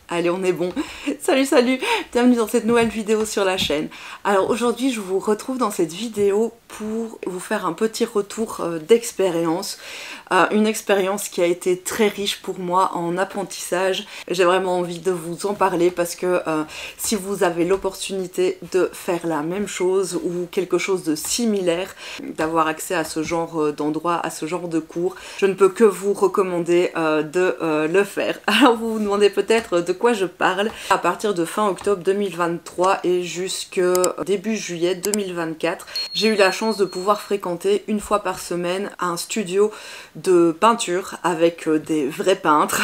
Allez, on est bon. Salut, bienvenue dans cette nouvelle vidéo sur la chaîne. Alors aujourd'hui, je vous retrouve dans cette vidéo pour vous faire un petit retour d'expérience. Une expérience qui a été très riche pour moi en apprentissage. J'ai vraiment envie de vous en parler parce que si vous avez l'opportunité de faire la même chose ou quelque chose de similaire, d'avoir accès à ce genre d'endroit, à ce genre de cours, je ne peux que vous recommander de le faire. Alors vous vous demandez peut-être de quoi je parle. À partir de fin octobre 2023 et jusque début juillet 2024, j'ai eu la chance de pouvoir fréquenter une fois par semaine un studio de peinture avec des vrais peintres.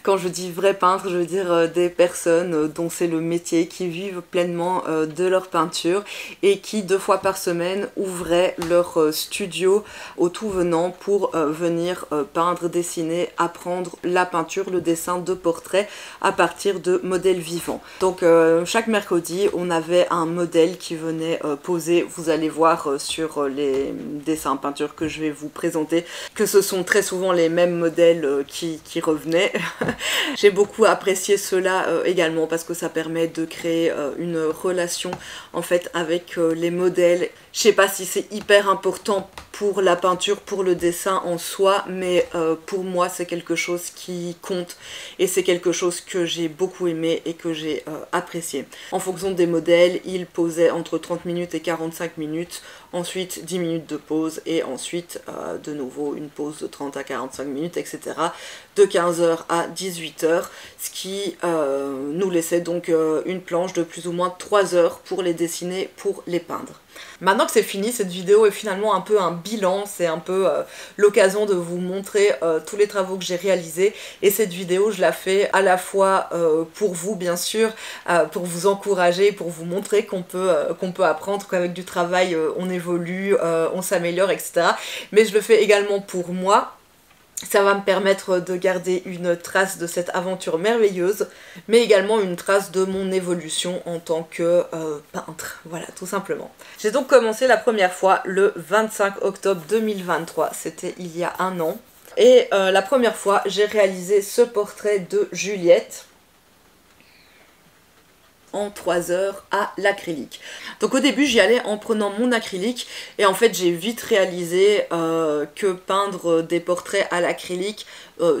Quand je dis vrais peintres, je veux dire des personnes dont c'est le métier, qui vivent pleinement de leur peinture et qui 2 fois par semaine ouvraient leur studio aux tout venants pour venir peindre, dessiner, apprendre la peinture, le dessin de portraits à partir de modèles vivants. Donc chaque mercredi, on avait un modèle qui venait poser. Vous allez voir sur les dessins peintures que je vais vous présenter que ce sont très souvent les mêmes modèles qui revenaient. J'ai beaucoup apprécié cela également parce que ça permet de créer une relation en fait avec les modèles. Je sais pas si c'est hyper important pour la peinture, pour le dessin en soi, mais pour moi c'est quelque chose qui compte et c'est quelque chose que j'ai beaucoup aimé et que j'ai apprécié. En fonction des modèles, ils posaient entre 30 minutes et 45 minutes, ensuite 10 minutes de pause et ensuite de nouveau une pause de 30 à 45 minutes, etc. de 15h à 18h, ce qui nous laissait donc une planche de plus ou moins 3 heures pour les dessiner, pour les peindre. Maintenant que c'est fini, cette vidéo est finalement un peu un bilan, c'est un peu l'occasion de vous montrer tous les travaux que j'ai réalisés, et cette vidéo je la fais à la fois pour vous bien sûr, pour vous encourager, pour vous montrer qu'on peut apprendre, qu'avec du travail on évolue, on s'améliore, etc. Mais je le fais également pour moi. Ça va me permettre de garder une trace de cette aventure merveilleuse, mais également une trace de mon évolution en tant que peintre, voilà, tout simplement. J'ai donc commencé la première fois le 25 octobre 2023, c'était il y a un an, et la première fois j'ai réalisé ce portrait de Juliette en 3 heures à l'acrylique. Donc au début j'y allais en prenant mon acrylique et en fait j'ai vite réalisé que peindre des portraits à l'acrylique,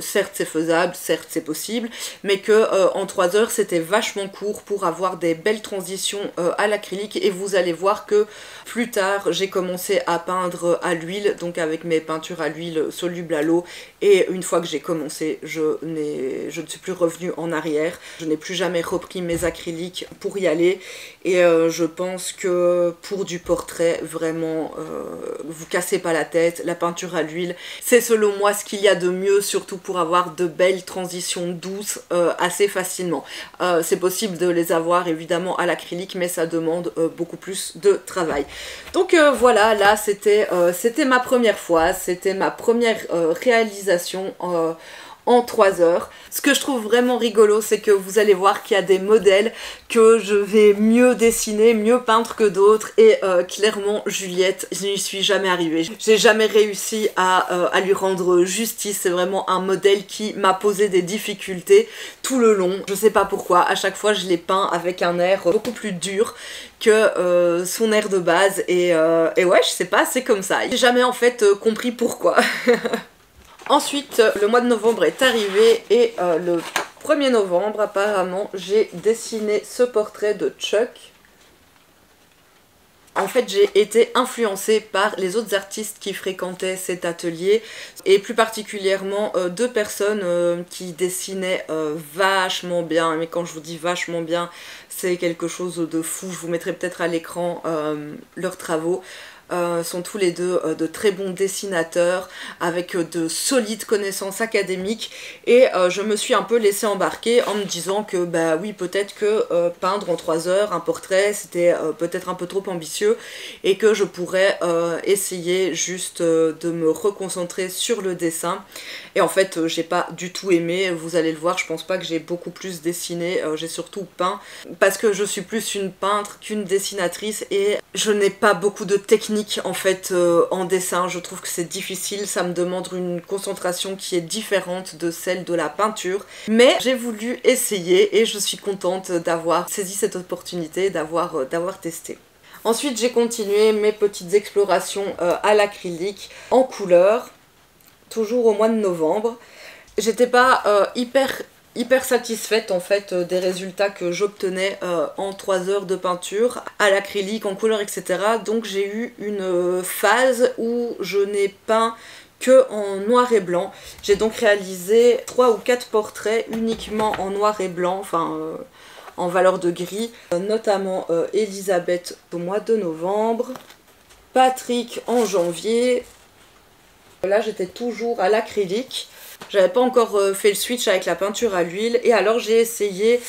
certes c'est faisable, certes c'est possible, mais que en 3 heures c'était vachement court pour avoir des belles transitions à l'acrylique, et vous allez voir que plus tard j'ai commencé à peindre à l'huile, donc avec mes peintures à l'huile solubles à l'eau, et une fois que j'ai commencé je ne suis plus revenue en arrière, je n'ai plus jamais repris mes acryliques pour y aller, et je pense que pour du portrait vraiment vous cassez pas la tête, la peinture à l'huile c'est selon moi ce qu'il y a de mieux, surtout pour avoir de belles transitions douces assez facilement. C'est possible de les avoir évidemment à l'acrylique, mais ça demande beaucoup plus de travail. Donc voilà, là c'était ma première fois, c'était ma première réalisation en 3 heures. Ce que je trouve vraiment rigolo, c'est que vous allez voir qu'il y a des modèles que je vais mieux dessiner, mieux peindre que d'autres, et clairement Juliette, je n'y suis jamais arrivée. J'ai jamais réussi à lui rendre justice. C'est vraiment un modèle qui m'a posé des difficultés tout le long. Je sais pas pourquoi, à chaque fois je l'ai peint avec un air beaucoup plus dur que son air de base, et ouais, je sais pas, c'est comme ça. J'ai jamais en fait compris pourquoi. Ensuite, le mois de novembre est arrivé et le 1er novembre, apparemment, j'ai dessiné ce portrait de Chuck. En fait, j'ai été influencée par les autres artistes qui fréquentaient cet atelier, et plus particulièrement 2 personnes qui dessinaient vachement bien. Mais quand je vous dis vachement bien, c'est quelque chose de fou. Je vous mettrai peut-être à l'écran leurs travaux. Sont tous les deux de très bons dessinateurs avec de solides connaissances académiques, et je me suis un peu laissée embarquer en me disant que bah oui, peut-être que peindre en 3 heures un portrait c'était peut-être un peu trop ambitieux, et que je pourrais essayer juste de me reconcentrer sur le dessin. Et en fait j'ai pas du tout aimé, vous allez le voir, je pense pas que j'ai beaucoup plus dessiné, j'ai surtout peint parce que je suis plus une peintre qu'une dessinatrice, et je n'ai pas beaucoup de technique technique en fait en dessin. Je trouve que c'est difficile, ça me demande une concentration qui est différente de celle de la peinture. Mais j'ai voulu essayer et je suis contente d'avoir saisi cette opportunité, d'avoir testé. Ensuite, j'ai continué mes petites explorations à l'acrylique en couleur, toujours au mois de novembre. J'étais pas hyper satisfaite en fait des résultats que j'obtenais en 3 heures de peinture à l'acrylique, en couleur, etc. Donc j'ai eu une phase où je n'ai peint que en noir et blanc. J'ai donc réalisé 3 ou 4 portraits uniquement en noir et blanc, enfin en valeur de gris, notamment Elisabeth au mois de novembre, Patrick en janvier. Là j'étais toujours à l'acrylique, j'avais pas encore fait le switch avec la peinture à l'huile, et alors j'ai essayé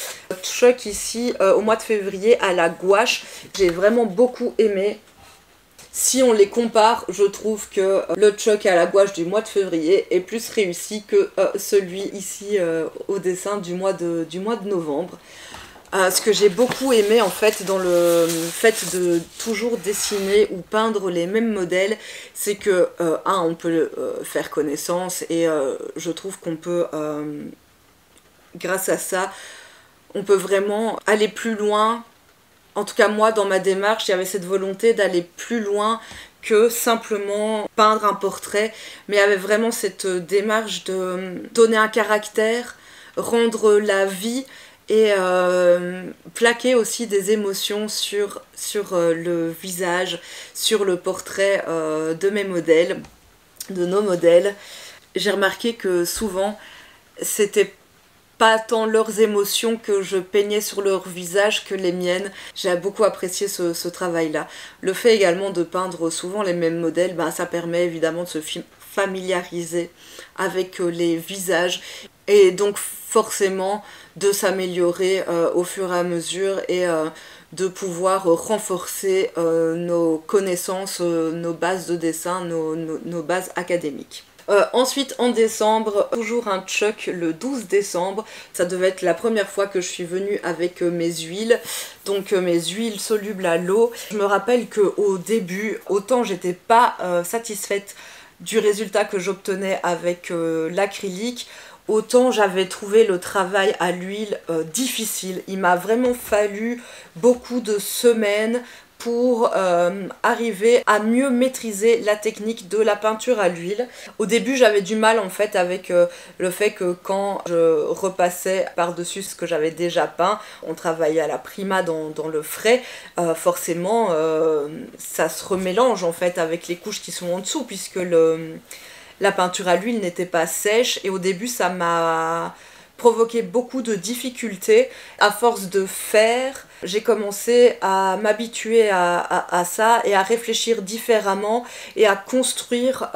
Chuck ici au mois de février à la gouache. J'ai vraiment beaucoup aimé. Si on les compare, je trouve que le Chuck à la gouache du mois de février est plus réussi que celui ici au dessin du mois de novembre. Ce que j'ai beaucoup aimé en fait dans le fait de toujours dessiner ou peindre les mêmes modèles, c'est que on peut faire connaissance, et je trouve qu'on peut, grâce à ça, on peut vraiment aller plus loin. En tout cas moi dans ma démarche, il y avait cette volonté d'aller plus loin que simplement peindre un portrait, mais il y avait vraiment cette démarche de donner un caractère, rendre la vie, et plaquer aussi des émotions sur le visage, sur le portrait de mes modèles, de nos modèles. J'ai remarqué que souvent, c'était pas tant leurs émotions que je peignais sur leur visage que les miennes. J'ai beaucoup apprécié ce travail-là. Le fait également de peindre souvent les mêmes modèles, ça permet évidemment de se familiariser avec les visages, et donc forcément de s'améliorer au fur et à mesure, et de pouvoir renforcer nos connaissances, nos bases de dessin, nos bases académiques. Ensuite en décembre, toujours un Chuck le 12 décembre, ça devait être la première fois que je suis venue avec mes huiles, donc mes huiles solubles à l'eau. Je me rappelle qu'au début, autant j'étais pas satisfaite du résultat que j'obtenais avec l'acrylique, autant j'avais trouvé le travail à l'huile difficile. Il m'a vraiment fallu beaucoup de semaines pour arriver à mieux maîtriser la technique de la peinture à l'huile. Au début j'avais du mal en fait avec le fait que quand je repassais par-dessus ce que j'avais déjà peint, on travaillait à la prima dans le frais, forcément ça se remélange en fait avec les couches qui sont en dessous, puisque la peinture à l'huile n'était pas sèche, et au début ça m'a provoqué beaucoup de difficultés. À force de faire, j'ai commencé à m'habituer à ça, et à réfléchir différemment, et à construire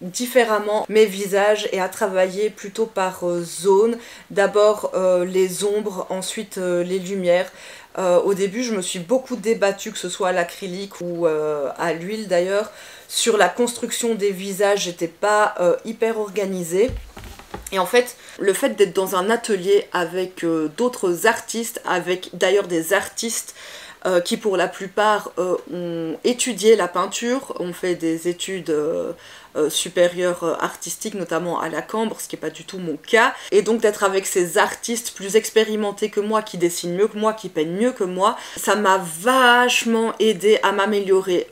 différemment mes visages, et à travailler plutôt par zone. D'abord les ombres, ensuite les lumières. Au début je me suis beaucoup débattue, que ce soit à l'acrylique ou à l'huile d'ailleurs, sur la construction des visages. J'étais pas hyper organisée. Et en fait, le fait d'être dans un atelier avec d'autres artistes, avec d'ailleurs des artistes qui pour la plupart ont étudié la peinture, ont fait des études supérieures artistiques, notamment à la Cambre, ce qui n'est pas du tout mon cas, et donc d'être avec ces artistes plus expérimentés que moi, qui dessinent mieux que moi, qui peignent mieux que moi, ça m'a vachement aidé à m'améliorer.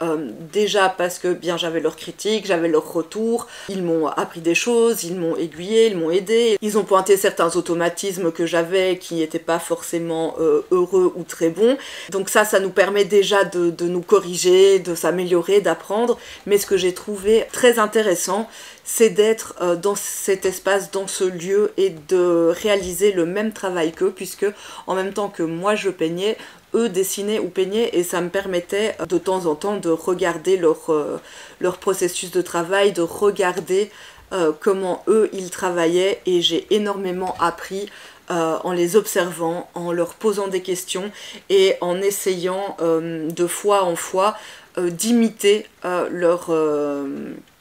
Déjà parce que bien j'avais leurs critiques, j'avais leurs retours, ils m'ont appris des choses, ils m'ont aiguillé, ils m'ont aidé, ils ont pointé certains automatismes que j'avais qui n'étaient pas forcément heureux ou très bons. Donc ça nous permet déjà de nous corriger, de s'améliorer, d'apprendre. Mais ce que j'ai trouvé très intéressant, c'est d'être dans cet espace, dans ce lieu, et de réaliser le même travail qu'eux, puisque en même temps que moi je peignais, eux dessinaient ou peignaient, et ça me permettait de temps en temps de regarder leur processus de travail, de regarder comment eux ils travaillaient, et j'ai énormément appris en les observant, en leur posant des questions, et en essayant de fois en fois d'imiter leur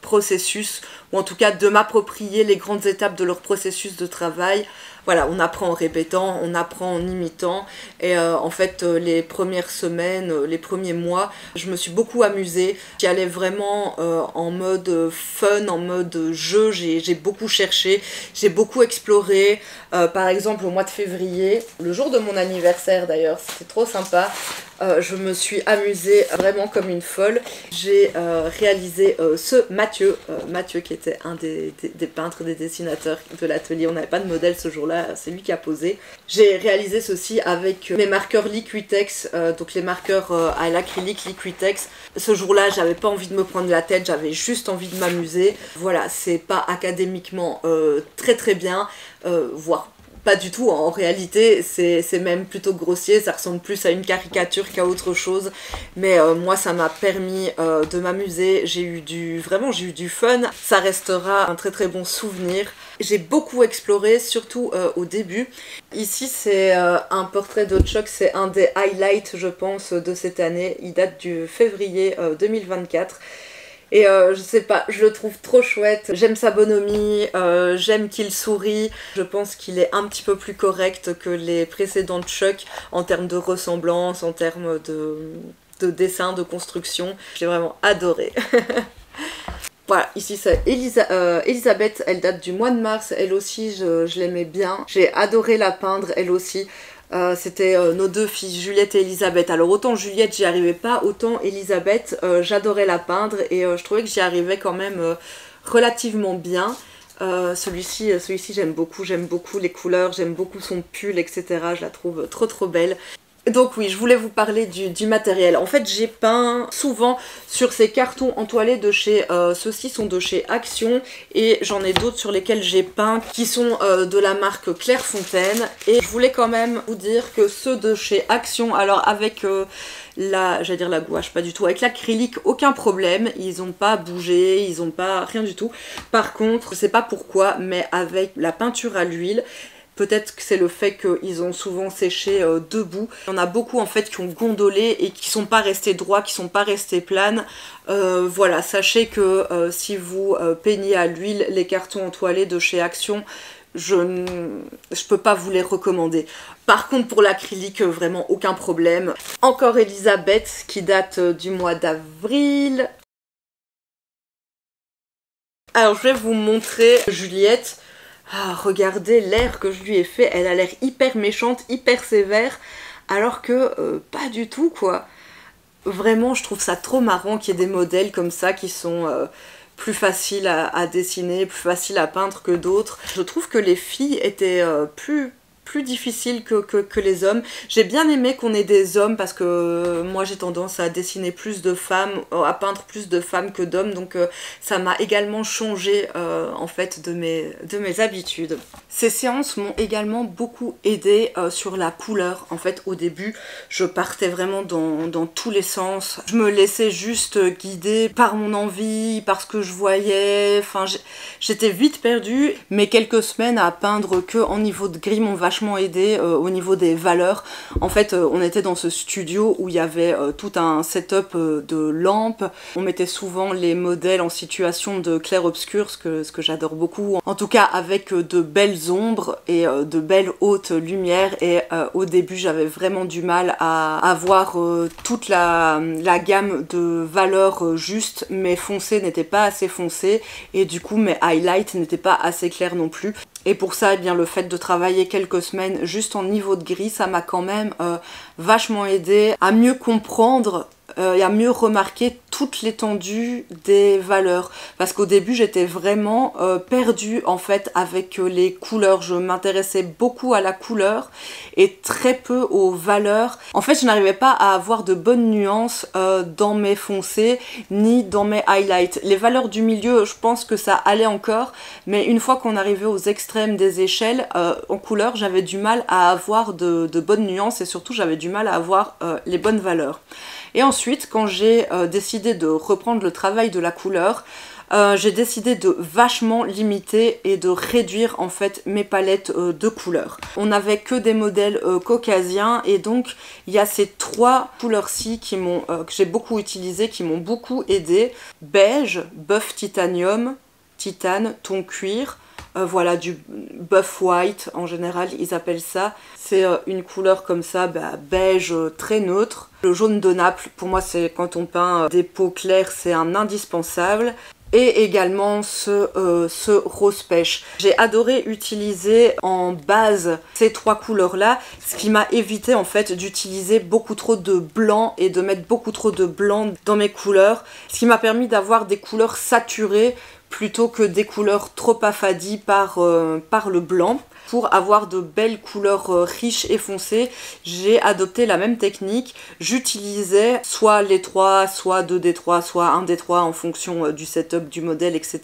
processus, ou en tout cas de m'approprier les grandes étapes de leur processus de travail voilà, on apprend en répétant, on apprend en imitant. Et en fait, les premières semaines, les premiers mois, je me suis beaucoup amusée. J'y allais vraiment en mode fun, en mode jeu. J'ai beaucoup cherché, j'ai beaucoup exploré. Par exemple, au mois de février, le jour de mon anniversaire d'ailleurs, c'était trop sympa. Je me suis amusée vraiment comme une folle. J'ai réalisé ce Mathieu qui était un des peintres, des dessinateurs de l'atelier. On n'avait pas de modèle ce jour-là, c'est lui qui a posé. J'ai réalisé ceci avec mes marqueurs Liquitex, donc les marqueurs à l'acrylique Liquitex. Ce jour-là, j'avais pas envie de me prendre la tête, j'avais juste envie de m'amuser. Voilà, c'est pas académiquement très bien, voire pas du tout, en réalité c'est même plutôt grossier, ça ressemble plus à une caricature qu'à autre chose, mais moi ça m'a permis de m'amuser, j'ai eu du fun, ça restera un très bon souvenir. J'ai beaucoup exploré, surtout au début. Ici c'est un portrait de Chuck, c'est un des highlights je pense de cette année, il date du février 2024. Et je sais pas, je le trouve trop chouette, j'aime sa bonhomie, j'aime qu'il sourit, je pense qu'il est un petit peu plus correct que les précédents Chuck en termes de ressemblance, en termes de dessin, de construction, j'ai vraiment adoré. Voilà, ici c'est Elisabeth, elle date du mois de mars, elle aussi je l'aimais bien, j'ai adoré la peindre elle aussi. C'était nos deux filles, Juliette et Elisabeth. Alors autant Juliette j'y arrivais pas, autant Elisabeth j'adorais la peindre et je trouvais que j'y arrivais quand même relativement bien. Celui-ci j'aime beaucoup les couleurs, j'aime beaucoup son pull, etc. Je la trouve trop belle. Donc oui, je voulais vous parler du matériel. En fait, j'ai peint souvent sur ces cartons entoilés de chez... ceux-ci sont de chez Action et j'en ai d'autres sur lesquels j'ai peint qui sont de la marque Clairefontaine. Et je voulais quand même vous dire que ceux de chez Action, alors avec j'allais dire la gouache, pas du tout, avec l'acrylique, aucun problème. Ils ont pas bougé, ils ont pas... rien du tout. Par contre, je sais pas pourquoi, mais avec la peinture à l'huile, peut-être que c'est le fait qu'ils ont souvent séché debout. Il y en a beaucoup en fait qui ont gondolé et qui sont pas restés droits, qui sont pas restés planes. Voilà, sachez que si vous peignez à l'huile les cartons entoilés de chez Action, je peux pas vous les recommander. Par contre pour l'acrylique, vraiment aucun problème. Encore Elisabeth qui date du mois d'avril. Alors je vais vous montrer Juliette. Ah, regardez l'air que je lui ai fait, elle a l'air hyper méchante, hyper sévère, alors que pas du tout quoi. Vraiment, je trouve ça trop marrant qu'il y ait des modèles comme ça qui sont plus faciles à dessiner, plus faciles à peindre que d'autres. Je trouve que les filles étaient plus difficiles que les hommes. J'ai bien aimé qu'on ait des hommes parce que moi j'ai tendance à dessiner plus de femmes, à peindre plus de femmes que d'hommes, donc ça m'a également changé en fait de mes habitudes. Ces séances m'ont également beaucoup aidé sur la couleur. En fait au début je partais vraiment dans tous les sens, je me laissais juste guider par mon envie, par ce que je voyais, enfin j'étais vite perdue, mais quelques semaines à peindre que en niveau de gris m'ont vachement aidé au niveau des valeurs. En fait on était dans ce studio où il y avait tout un setup de lampes, on mettait souvent les modèles en situation de clair-obscur, ce que j'adore beaucoup, en tout cas avec de belles ombres et de belles hautes lumières, et au début j'avais vraiment du mal à avoir toute la gamme de valeurs justes. Mes foncés n'étaient pas assez foncés et du coup mes highlights n'étaient pas assez clairs non plus. Et pour ça, eh bien, le fait de travailler quelques semaines juste en niveau de gris, ça m'a quand même vachement aidé à mieux comprendre et à mieux remarquer toute l'étendue des valeurs. Parce qu'au début, j'étais vraiment perdue en fait avec les couleurs. Je m'intéressais beaucoup à la couleur et très peu aux valeurs. En fait, je n'arrivais pas à avoir de bonnes nuances dans mes foncés ni dans mes highlights. Les valeurs du milieu, je pense que ça allait encore, mais une fois qu'on arrivait aux extrêmes des échelles, en couleur, j'avais du mal à avoir de bonnes nuances et surtout j'avais du mal à avoir les bonnes valeurs. Et ensuite, quand j'ai décidé de reprendre le travail de la couleur, j'ai décidé de vachement limiter et de réduire en fait mes palettes de couleurs. On n'avait que des modèles caucasiens et donc il y a ces trois couleurs-ci qui que j'ai beaucoup utilisées, qui m'ont beaucoup aidé. Beige, bœuf titanium, titane, ton cuir, voilà, du buff white, en général ils appellent ça. C'est une couleur comme ça, beige, très neutre. Le jaune de Naples, pour moi c'est quand on peint des peaux claires, c'est un indispensable. Et également ce rose pêche. J'ai adoré utiliser en base ces trois couleurs là, ce qui m'a évité en fait d'utiliser beaucoup trop de blanc et de mettre beaucoup trop de blanc dans mes couleurs, ce qui m'a permis d'avoir des couleurs saturées plutôt que des couleurs trop affadies par le blanc. Pour avoir de belles couleurs riches et foncées, j'ai adopté la même technique. J'utilisais soit les trois, soit 2D3, soit 1D3 en fonction du setup du modèle, etc.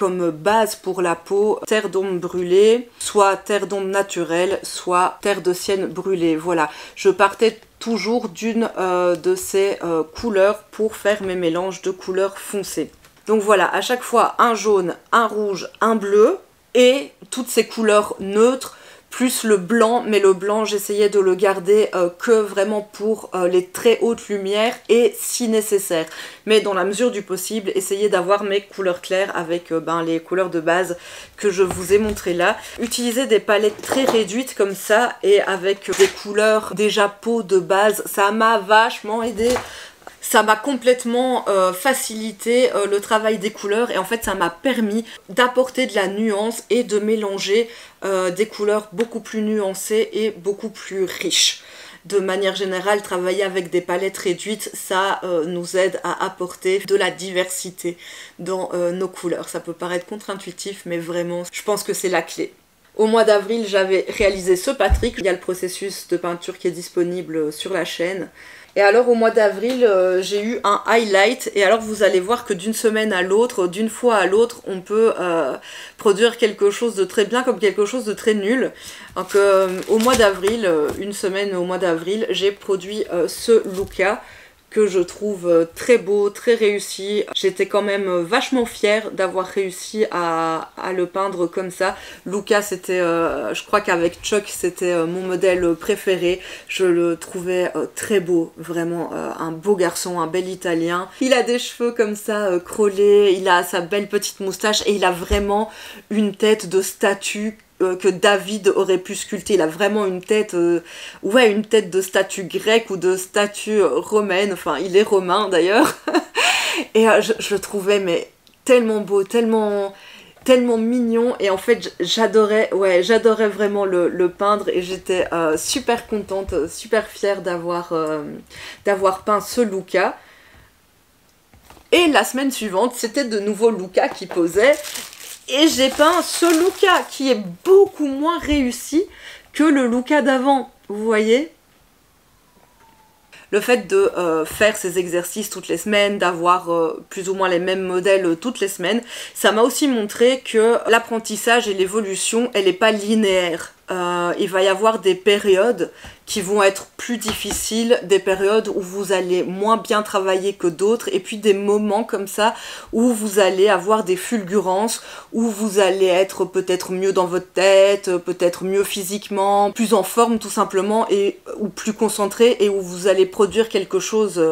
Comme base pour la peau, terre d'ombre brûlée, soit terre d'ombre naturelle, soit terre de sienne brûlée. Voilà, je partais toujours d'une de ces couleurs pour faire mes mélanges de couleurs foncées. Donc voilà, à chaque fois un jaune, un rouge, un bleu. Et toutes ces couleurs neutres, plus le blanc, mais le blanc j'essayais de le garder que vraiment pour les très hautes lumières et si nécessaire. Mais dans la mesure du possible, essayez d'avoir mes couleurs claires avec les couleurs de base que je vous ai montrées là. Utilisez des palettes très réduites comme ça et avec des couleurs déjà peau de base, ça m'a vachement aidé. Ça m'a complètement facilité le travail des couleurs et en fait ça m'a permis d'apporter de la nuance et de mélanger des couleurs beaucoup plus nuancées et beaucoup plus riches. De manière générale, travailler avec des palettes réduites, ça nous aide à apporter de la diversité dans nos couleurs. Ça peut paraître contre-intuitif, mais vraiment, je pense que c'est la clé. Au mois d'avril, j'avais réalisé ce Patrick. Il y a le processus de peinture qui est disponible sur la chaîne. Et alors au mois d'avril, j'ai eu un highlight et alors vous allez voir que d'une semaine à l'autre, d'une fois à l'autre, on peut produire quelque chose de très bien comme quelque chose de très nul. Donc au mois d'avril, une semaine au mois d'avril, j'ai produit ce look-là que je trouve très beau, très réussi. J'étais quand même vachement fière d'avoir réussi à le peindre comme ça. Luca, c'était, je crois qu'avec Chuck, c'était mon modèle préféré. Je le trouvais très beau, vraiment un beau garçon, un bel italien. Il a des cheveux comme ça, crôlés, il a sa belle petite moustache et il a vraiment une tête de statue que David aurait pu sculpter. Il a vraiment une tête, ouais, une tête de statue grecque ou de statue romaine, enfin il est romain d'ailleurs. Et je le trouvais mais tellement beau, tellement mignon et en fait j'adorais, ouais, j'adorais vraiment le peindre et j'étais super contente, super fière d'avoir peint ce Luca. Et la semaine suivante, c'était de nouveau Luca qui posait. Et j'ai peint ce Luca qui est beaucoup moins réussi que le Luca d'avant, vous voyez ? Le fait de faire ces exercices toutes les semaines, d'avoir plus ou moins les mêmes modèles toutes les semaines, ça m'a aussi montré que l'apprentissage et l'évolution, elle n'est pas linéaire. Il va y avoir des périodes qui vont être plus difficiles, des périodes où vous allez moins bien travailler que d'autres, et puis des moments comme ça où vous allez avoir des fulgurances, où vous allez être peut-être mieux dans votre tête, peut-être mieux physiquement, plus en forme tout simplement, ou plus concentré, et où vous allez produire quelque chose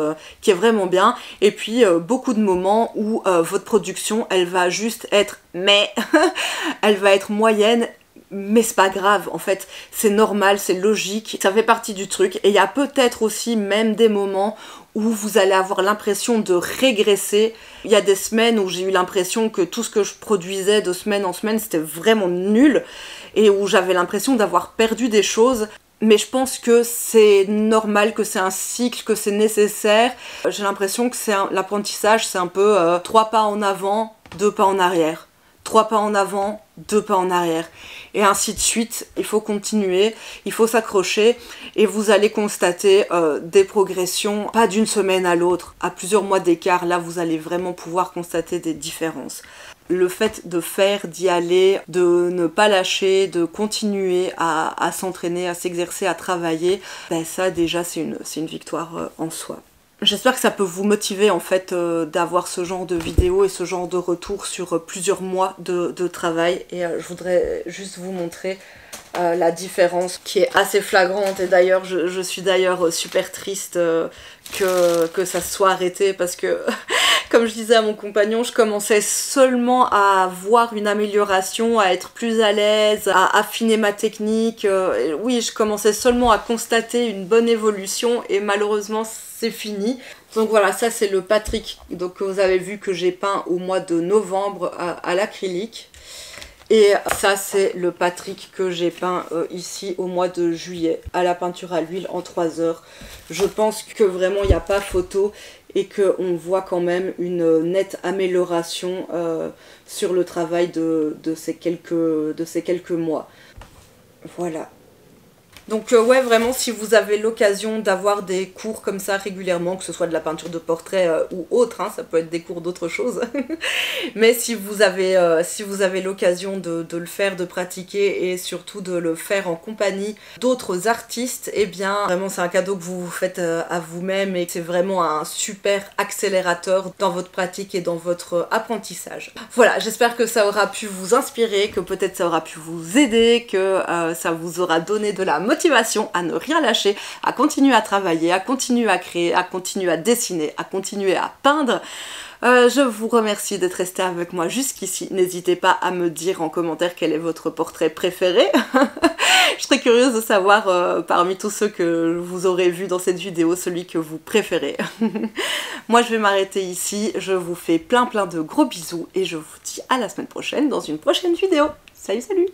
qui est vraiment bien, et puis beaucoup de moments où votre production, elle va juste être mais, elle va être moyenne, mais c'est pas grave, en fait, c'est normal, c'est logique, ça fait partie du truc. Et il y a peut-être aussi même des moments où vous allez avoir l'impression de régresser. Il y a des semaines où j'ai eu l'impression que tout ce que je produisais de semaine en semaine, c'était vraiment nul, et où j'avais l'impression d'avoir perdu des choses. Mais je pense que c'est normal, que c'est un cycle, que c'est nécessaire. J'ai l'impression que l'apprentissage, c'est un peu 3 pas en avant, 2 pas en arrière. 3 pas en avant, 2 pas en arrière. Et ainsi de suite, il faut continuer, il faut s'accrocher et vous allez constater des progressions, pas d'une semaine à l'autre, à plusieurs mois d'écart. Là, vous allez vraiment pouvoir constater des différences. Le fait de faire, d'y aller, de ne pas lâcher, de continuer à s'entraîner, à s'exercer, à travailler, ben ça déjà c'est une victoire en soi. J'espère que ça peut vous motiver en fait d'avoir ce genre de vidéos et ce genre de retour sur plusieurs mois de travail. Et je voudrais juste vous montrer la différence qui est assez flagrante. Et d'ailleurs je suis d'ailleurs super triste que ça se soit arrêté parce que Comme je disais à mon compagnon, je commençais seulement à voir une amélioration, à être plus à l'aise, à affiner ma technique. Oui, je commençais seulement à constater une bonne évolution et malheureusement c'est fini. Donc voilà, ça c'est le Patrick donc, que vous avez vu que j'ai peint au mois de novembre à l'acrylique. Et ça c'est le Patrick que j'ai peint ici au mois de juillet à la peinture à l'huile en 3 heures. Je pense que vraiment il n'y a pas photo et qu'on voit quand même une nette amélioration sur le travail de ces quelques mois. Voilà. Donc ouais, vraiment, si vous avez l'occasion d'avoir des cours comme ça régulièrement, que ce soit de la peinture de portrait ou autre, hein, ça peut être des cours d'autre chose, mais si vous avez l'occasion de le faire, de pratiquer et surtout de le faire en compagnie d'autres artistes, eh bien vraiment c'est un cadeau que vous vous faites à vous-même et c'est vraiment un super accélérateur dans votre pratique et dans votre apprentissage. Voilà, j'espère que ça aura pu vous inspirer, que peut-être ça aura pu vous aider, que ça vous aura donné de la motivation à ne rien lâcher, à continuer à travailler, à continuer à créer, à continuer à dessiner, à continuer à peindre. Je vous remercie d'être resté avec moi jusqu'ici. N'hésitez pas à me dire en commentaire quel est votre portrait préféré. Je serais curieuse de savoir parmi tous ceux que vous aurez vus dans cette vidéo, celui que vous préférez. Moi je vais m'arrêter ici, je vous fais plein de gros bisous et je vous dis à la semaine prochaine dans une prochaine vidéo. Salut salut!